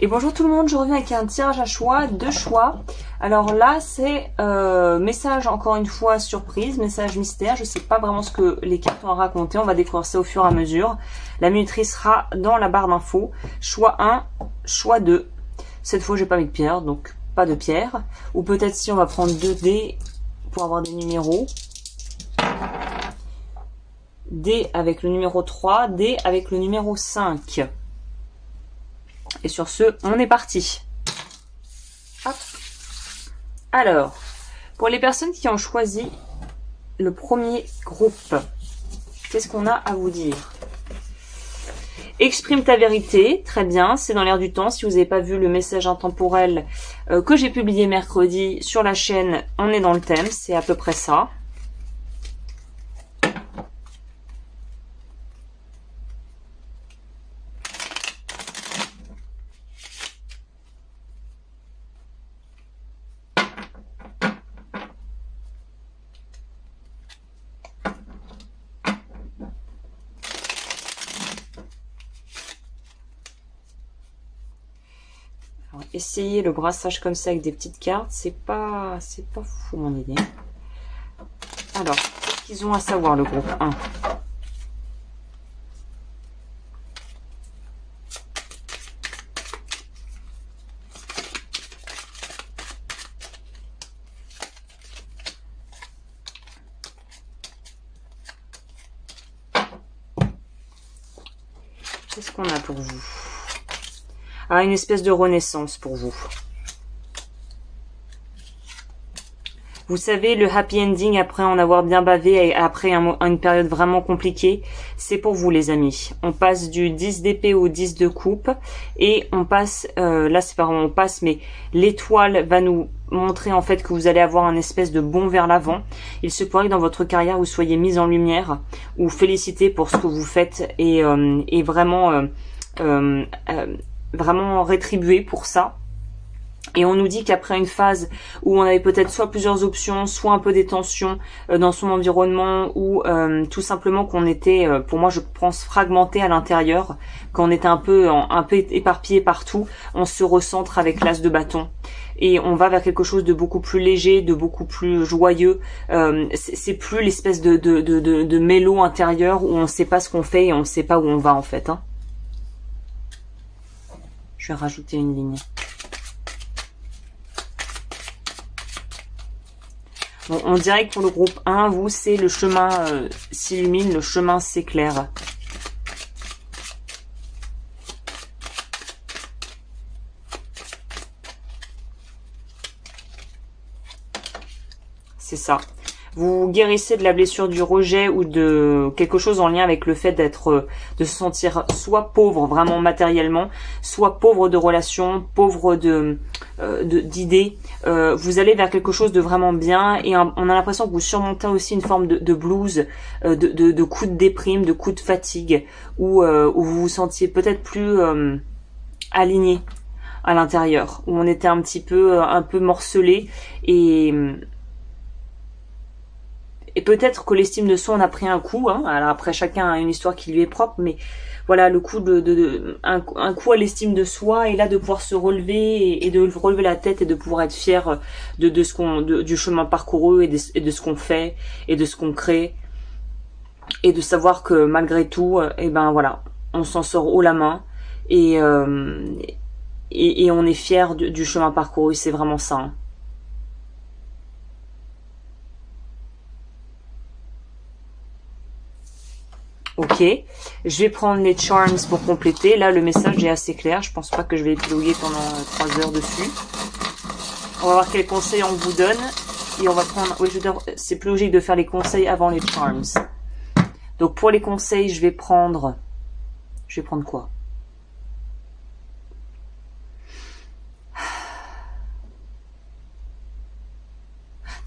Et bonjour tout le monde, je reviens avec un tirage à choix, deux choix. Alors là c'est message encore une fois surprise, message mystère, je sais pas vraiment ce que les cartes ont à raconter, on va découvrir ça au fur et à mesure. La minuterie sera dans la barre d'infos, choix 1, choix 2. Cette fois j'ai pas mis de pierre, donc pas de pierre. Ou peut-être si on va prendre 2 dés pour avoir des numéros. D avec le numéro 3, D avec le numéro 5. Et sur ce, on est parti. Hop. Alors, pour les personnes qui ont choisi le premier groupe, qu'est-ce qu'on a à vous dire? Exprime ta vérité, très bien, c'est dans l'air du temps. Si vous n'avez pas vu le message intemporel que j'ai publié mercredi sur la chaîne, on est dans le thème, c'est à peu près ça. Essayer le brassage comme ça avec des petites cartes, c'est pas fou mon idée. Alors, qu'est-ce qu'ils ont à savoir le groupe 1? Qu'est-ce qu'on a pour vous? Ah, une espèce de renaissance pour vous. Vous savez, le happy ending après en avoir bien bavé et après une période vraiment compliquée, c'est pour vous les amis. On passe du 10 d'épée au 10 de coupe et on passe, là c'est pas vraiment on passe, mais l'étoile va nous montrer en fait que vous allez avoir un espèce de bond vers l'avant. Il se pourrait que dans votre carrière vous soyez mis en lumière ou félicité pour ce que vous faites et vraiment vraiment rétribué pour ça. Et on nous dit qu'après une phase où on avait peut-être soit plusieurs options, soit un peu des tensions dans son environnement, ou tout simplement qu'on était, pour moi je pense, fragmenté à l'intérieur, qu'on était un peu éparpillé partout, on se recentre avec l'as de bâton. Et on va vers quelque chose de beaucoup plus léger, de beaucoup plus joyeux. C'est plus l'espèce de mélo intérieur où on ne sait pas ce qu'on fait et on ne sait pas où on va en fait. Hein. Je vais rajouter une ligne. Bon, on dirait que pour le groupe 1, vous, c'est le chemin s'illumine, le chemin s'éclaire. C'est ça. Vous guérissez de la blessure du rejet ou de quelque chose en lien avec le fait de se sentir soit pauvre vraiment matériellement, soit pauvre de relations, pauvre d'idées. Vous allez vers quelque chose de vraiment bien et on a l'impression que vous surmontez aussi une forme de blues, de coups de déprime, de coups de fatigue, où vous vous sentiez peut-être plus aligné à l'intérieur, où on était un peu morcelé et peut-être que l'estime de soi en a pris un coup, hein. Alors après chacun a une histoire qui lui est propre, mais voilà le coup un coup à l'estime de soi et là de pouvoir se relever et de relever la tête et de pouvoir être fier du chemin parcouru et de ce qu'on fait et de ce qu'on crée et de savoir que malgré tout, et ben voilà, on s'en sort haut la main et on est fier du chemin parcouru, c'est vraiment ça. Hein. Ok, je vais prendre les charms pour compléter. Là, le message est assez clair. Je pense pas que je vais épiloguer pendant 3 heures dessus. On va voir quels conseils on vous donne. Et on va prendre... Oui, je veux dire, c'est plus logique de faire les conseils avant les charms. Donc, pour les conseils, je vais prendre... Je vais prendre quoi?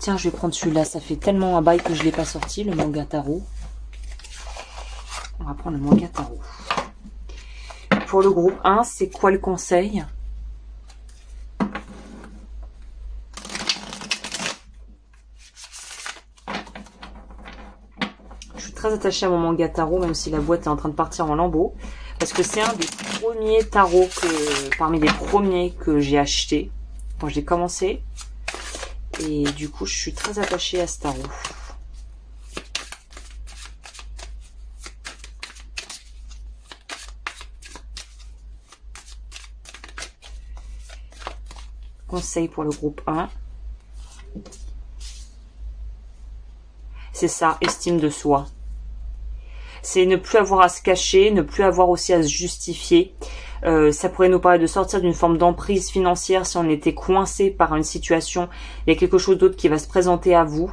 Tiens, je vais prendre celui-là. Ça fait tellement un bail que je l'ai pas sorti, le manga tarot. On va prendre le manga tarot. Pour le groupe 1, c'est quoi le conseil? Je suis très attachée à mon manga tarot, même si la boîte est en train de partir en lambeaux. Parce que c'est un des premiers tarots parmi les premiers que j'ai acheté quand j'ai commencé. Et du coup, je suis très attachée à ce tarot. Conseil pour le groupe 1. C'est ça, estime de soi. C'est ne plus avoir à se cacher, ne plus avoir aussi à se justifier. Ça pourrait nous parler de sortir d'une forme d'emprise financière si on était coincé par une situation. Il y a quelque chose d'autre qui va se présenter à vous.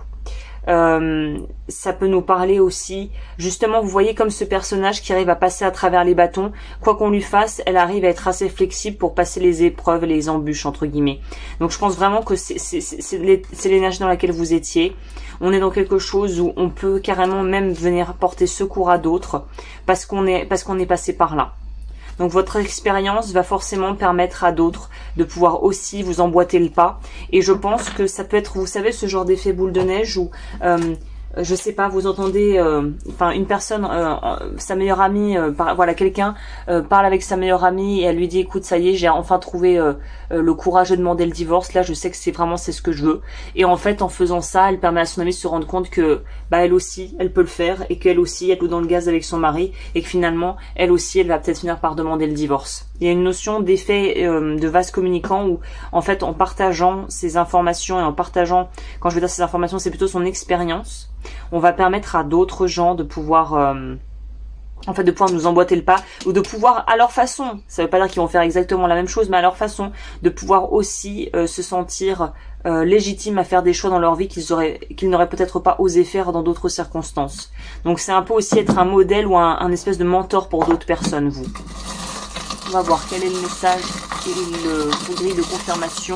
Ça peut nous parler aussi, justement, vous voyez comme ce personnage qui arrive à passer à travers les bâtons, quoi qu'on lui fasse, elle arrive à être assez flexible pour passer les épreuves, les embûches entre guillemets. Donc je pense vraiment que c'est l'énergie dans laquelle vous étiez. On est dans quelque chose où on peut carrément même venir porter secours à d'autres parce qu'on est passé par là. Donc votre expérience va forcément permettre à d'autres de pouvoir aussi vous emboîter le pas. Et je pense que ça peut être, vous savez, ce genre d'effet boule de neige où, je sais pas, vous entendez, enfin une personne, sa meilleure amie, voilà, quelqu'un parle avec sa meilleure amie et elle lui dit, écoute, ça y est, j'ai enfin trouvé le courage de demander le divorce. Là, je sais que c'est ce que je veux. Et en fait, en faisant ça, elle permet à son amie de se rendre compte que, bah, elle aussi, elle peut le faire et qu'elle aussi, elle est dans le gaz avec son mari et que finalement, elle aussi, elle va peut-être finir par demander le divorce. Il y a une notion d'effet de vase communicant où, en fait, en partageant ces informations et en partageant, quand je veux dire ces informations, c'est plutôt son expérience, on va permettre à d'autres gens de pouvoir en fait de pouvoir nous emboîter le pas ou de pouvoir à leur façon, ça veut pas dire qu'ils vont faire exactement la même chose, mais à leur façon de pouvoir aussi se sentir légitimes à faire des choix dans leur vie qu'ils n'auraient peut-être pas osé faire dans d'autres circonstances. Donc c'est un peu aussi être un modèle ou un espèce de mentor pour d'autres personnes, vous. On va voir quel est le message et le grille de confirmation.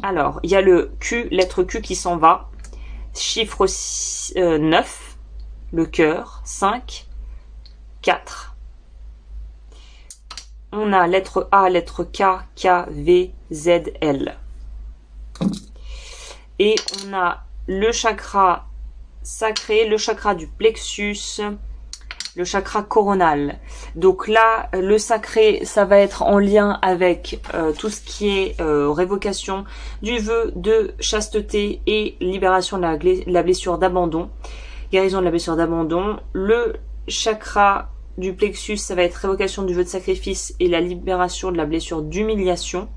Alors, il y a le Q, lettre Q qui s'en va. Chiffre 9, le cœur, 5, 4. On a lettre A, lettre K, K, V, Z, L. Et on a le chakra sacré, le chakra du plexus, le chakra coronal. Donc là, le sacré, ça va être en lien avec tout ce qui est révocation du vœu de chasteté et libération de la blessure d'abandon, guérison de la blessure d'abandon. Le chakra du plexus, ça va être révocation du vœu de sacrifice et la libération de la blessure d'humiliation.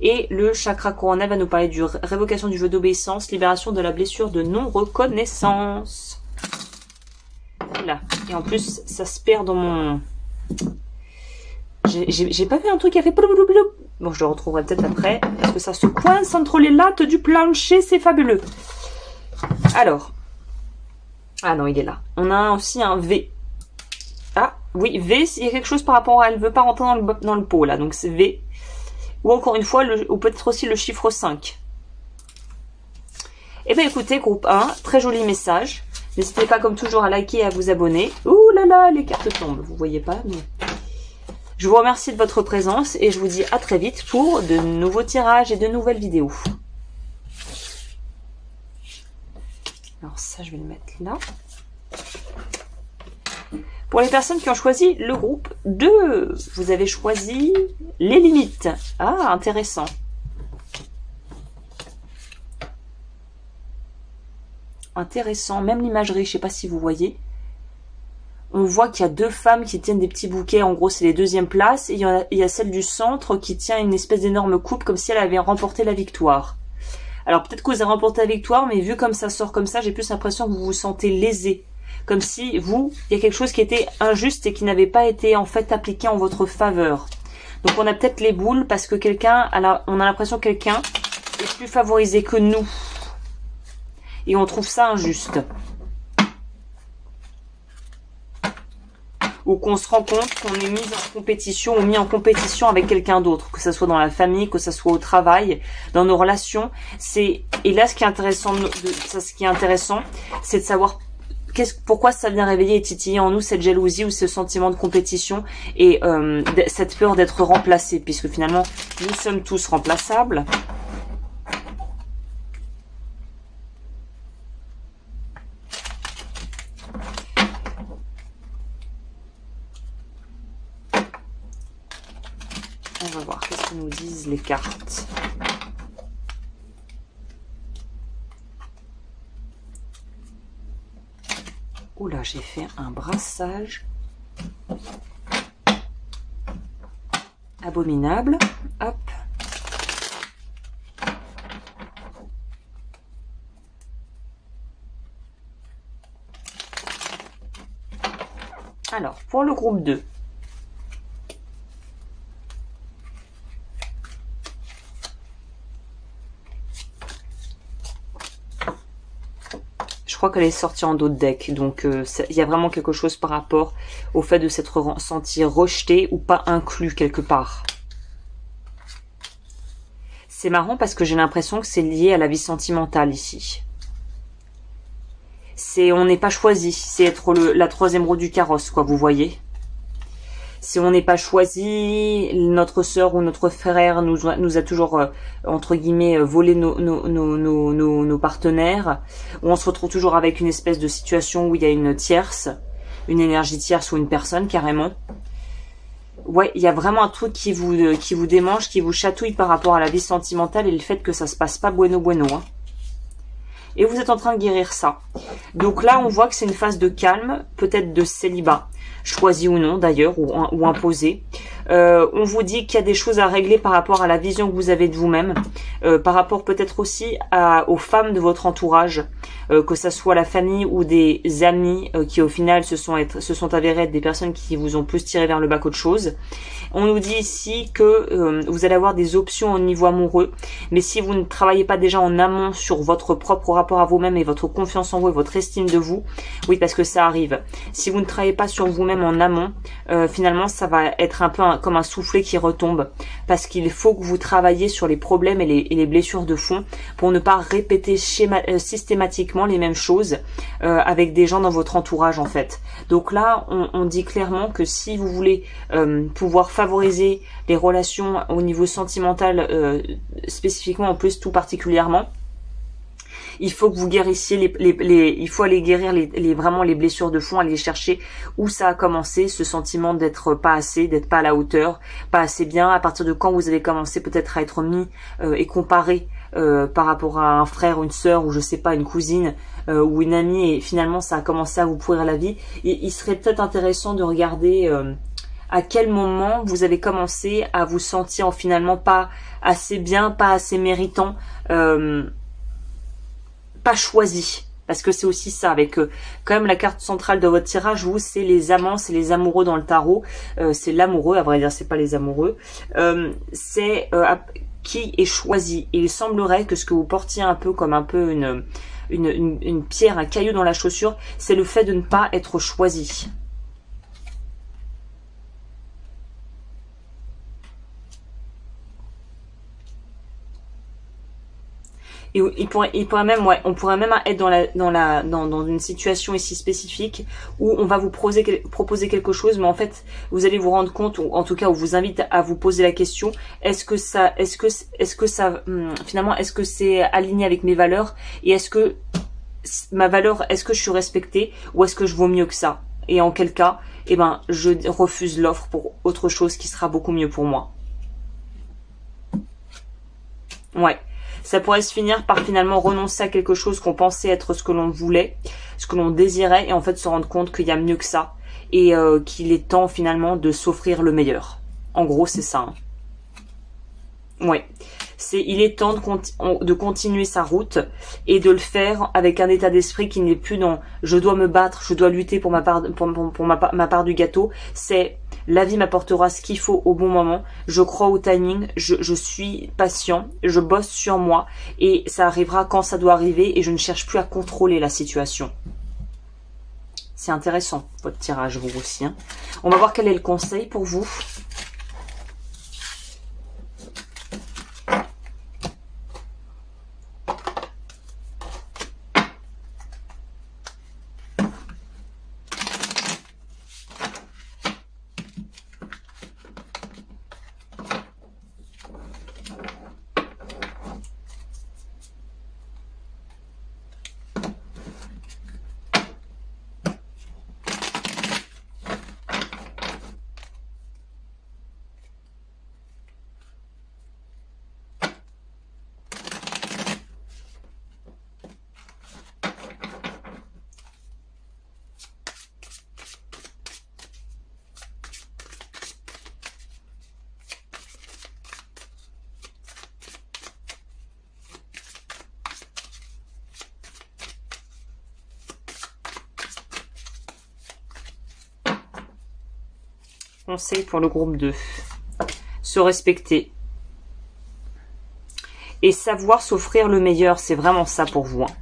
Et le chakra coronal va nous parler de révocation du vœu d'obéissance, libération de la blessure de non-reconnaissance. Là. Et en plus, ça se perd dans mon... J'ai pas fait un truc qui a fait... Bon, je le retrouverai peut-être après, parce que ça se coince entre les lattes du plancher, c'est fabuleux. Alors. Ah non, il est là. On a aussi un V. Ah, oui, V, il y a quelque chose par rapport à... Elle veut pas rentrer dans le pot, là, donc c'est V. Ou encore une fois, ou peut-être aussi le chiffre 5. Eh bien, écoutez, groupe 1, très joli message. N'hésitez pas comme toujours à liker et à vous abonner. Ouh là là, les cartes tombent, vous voyez pas, mais... Je vous remercie de votre présence et je vous dis à très vite pour de nouveaux tirages et de nouvelles vidéos. Alors ça, je vais le mettre là. Pour les personnes qui ont choisi le groupe 2, vous avez choisi les limites. Ah, intéressant. Intéressant, même l'imagerie, je sais pas si vous voyez. On voit qu'il y a deux femmes qui tiennent des petits bouquets, en gros c'est les deuxièmes places, et il y a celle du centre qui tient une espèce d'énorme coupe comme si elle avait remporté la victoire. Alors peut-être que vous avez remporté la victoire, mais vu comme ça sort comme ça, j'ai plus l'impression que vous vous sentez lésé. Comme si vous, il y a quelque chose qui était injuste et qui n'avait pas été en fait appliqué en votre faveur. Donc on a peut-être les boules parce que on a l'impression que quelqu'un est plus favorisé que nous. Et on trouve ça injuste. Ou qu'on se rend compte qu'on est mis en compétition ou mis en compétition avec quelqu'un d'autre, que ce soit dans la famille, que ce soit au travail, dans nos relations. Et là, ce qui est intéressant, c'est de savoir pourquoi ça vient réveiller et titiller en nous cette jalousie ou ce sentiment de compétition et cette peur d'être remplacé, puisque finalement, nous sommes tous remplaçables. On va voir qu'est-ce que nous disent les cartes. Oula, j'ai fait un brassage abominable. Hop. Alors, pour le groupe 2. Je crois qu'elle est sortie en dos de deck, donc il y a vraiment quelque chose par rapport au fait de s'être senti rejeté ou pas inclus quelque part. C'est marrant parce que j'ai l'impression que c'est lié à la vie sentimentale ici. On n'est pas choisi, c'est être la troisième roue du carrosse, quoi, vous voyez. Si on n'est pas choisi, notre sœur ou notre frère nous a toujours, entre guillemets, volé nos partenaires, ou on se retrouve toujours avec une espèce de situation où il y a une tierce, une énergie tierce ou une personne, carrément. Ouais, il y a vraiment un truc qui vous démange, qui vous chatouille par rapport à la vie sentimentale et le fait que ça se passe pas bueno, hein. Et vous êtes en train de guérir ça. Donc là, on voit que c'est une phase de calme, peut-être de célibat, choisi ou non d'ailleurs, ou imposé. On vous dit qu'il y a des choses à régler par rapport à la vision que vous avez de vous-même, par rapport peut-être aussi aux femmes de votre entourage, que ça soit la famille ou des amis qui au final se sont avérés être des personnes qui vous ont plus tiré vers le bas qu'autre chose. On nous dit ici que vous allez avoir des options au niveau amoureux, mais si vous ne travaillez pas déjà en amont sur votre propre rapport à vous-même et votre confiance en vous et votre estime de vous, oui, parce que ça arrive. Si vous ne travaillez pas sur vous-même en amont, finalement ça va être un peu comme un soufflet qui retombe, parce qu'il faut que vous travailliez sur les problèmes et les blessures de fond pour ne pas répéter systématiquement les mêmes choses avec des gens dans votre entourage en fait. Donc là on dit clairement que si vous voulez pouvoir favoriser les relations au niveau sentimental, spécifiquement en plus tout particulièrement, il faut que vous guérissiez il faut aller guérir vraiment les blessures de fond, aller chercher où ça a commencé, ce sentiment d'être pas assez, d'être pas à la hauteur, pas assez bien, à partir de quand vous avez commencé peut-être à être mis et comparé par rapport à un frère ou une sœur ou je sais pas, une cousine ou une amie, et finalement ça a commencé à vous pourrir la vie. Et il serait peut-être intéressant de regarder à quel moment vous avez commencé à vous sentir finalement pas assez bien, pas assez méritant, pas choisi, parce que c'est aussi ça avec quand même la carte centrale de votre tirage, vous c'est les amants, c'est les amoureux dans le tarot, c'est l'amoureux, à vrai dire c'est pas les amoureux, c'est qui est choisi. Et il semblerait que ce que vous portiez un peu comme un peu une pierre, un caillou dans la chaussure, c'est le fait de ne pas être choisi. Et il pourrait même, ouais, on pourrait même être dans une situation ici spécifique où on va vous proposer quelque chose, mais en fait, vous allez vous rendre compte, ou en tout cas, on vous invite à vous poser la question, est-ce que ça, finalement, est-ce que c'est aligné avec mes valeurs, et est-ce que ma valeur, est-ce que je suis respectée, ou est-ce que je vaux mieux que ça? Et en quel cas, eh ben, je refuse l'offre pour autre chose qui sera beaucoup mieux pour moi. Ouais. Ça pourrait se finir par finalement renoncer à quelque chose qu'on pensait être ce que l'on voulait, ce que l'on désirait, et en fait se rendre compte qu'il y a mieux que ça, et qu'il est temps finalement de s'offrir le meilleur. En gros, c'est ça. Hein. Ouais. Il est temps de continuer sa route et de le faire avec un état d'esprit qui n'est plus dans « je dois me battre, je dois lutter pour ma part, ma part du gâteau ». C'est « la vie m'apportera ce qu'il faut au bon moment, je crois au timing, je suis patient, je bosse sur moi et ça arrivera quand ça doit arriver et je ne cherche plus à contrôler la situation ». C'est intéressant, votre tirage, vous aussi. Hein. On va voir quel est le conseil pour vous. Conseil pour le groupe 2. Se respecter. Et savoir s'offrir le meilleur, c'est vraiment ça pour vous. Hein.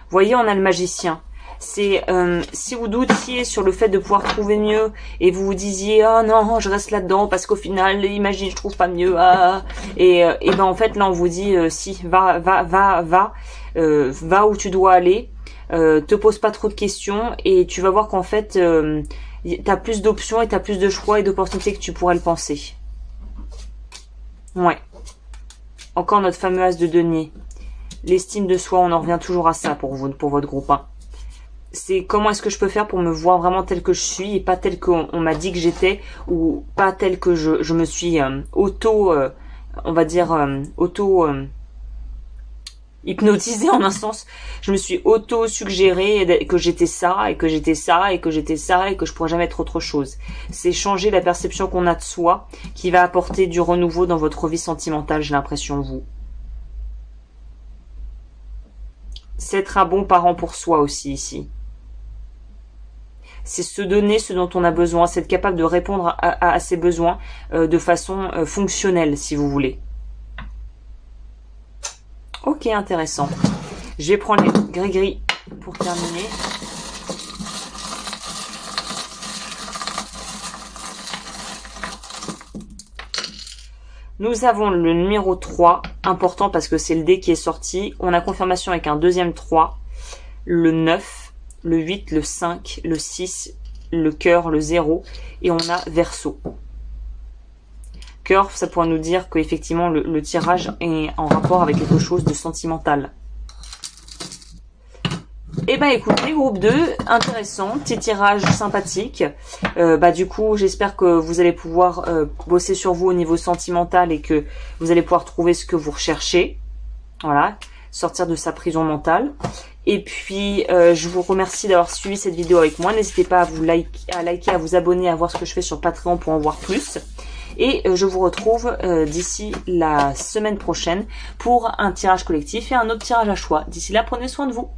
Voyez, on a le magicien. C'est si vous doutiez sur le fait de pouvoir trouver mieux et vous vous disiez oh non je reste là-dedans parce qu'au final imagine je trouve pas mieux et ben en fait là on vous dit si va où tu dois aller, te pose pas trop de questions et tu vas voir qu'en fait t'as plus d'options et t'as plus de choix et d'opportunités que tu pourrais le penser. Ouais. Encore notre fameux as de denier. L'estime de soi, on en revient toujours à ça pour vous, pour votre groupe 1. C'est comment est-ce que je peux faire pour me voir vraiment tel que je suis et pas tel qu'on m'a dit que j'étais ou pas tel que je me suis hypnotisée en un sens. Je me suis auto-suggéré que j'étais ça et que j'étais ça et que j'étais ça et que je pourrais jamais être autre chose. C'est changer la perception qu'on a de soi qui va apporter du renouveau dans votre vie sentimentale, j'ai l'impression, vous. C'est être un bon parent pour soi aussi ici. C'est se donner ce dont on a besoin, c'est être capable de répondre à ses besoins de façon fonctionnelle, si vous voulez. Ok, intéressant. Je vais prendre les gris-gris pour terminer. Nous avons le numéro 3, important parce que c'est le dé qui est sorti. On a confirmation avec un deuxième 3, le 9, le 8, le 5, le 6, le cœur, le 0 et on a Verseau. Cœur, ça pourrait nous dire qu'effectivement le tirage est en rapport avec quelque chose de sentimental. Eh ben écoutez, groupe 2, intéressant, petit tirage sympathique. Du coup, j'espère que vous allez pouvoir bosser sur vous au niveau sentimental et que vous allez pouvoir trouver ce que vous recherchez. Voilà, sortir de sa prison mentale. Et puis, je vous remercie d'avoir suivi cette vidéo avec moi. N'hésitez pas à vous liker, à vous abonner, à voir ce que je fais sur Patreon pour en voir plus. Et je vous retrouve d'ici la semaine prochaine pour un tirage collectif et un autre tirage à choix. D'ici là, prenez soin de vous.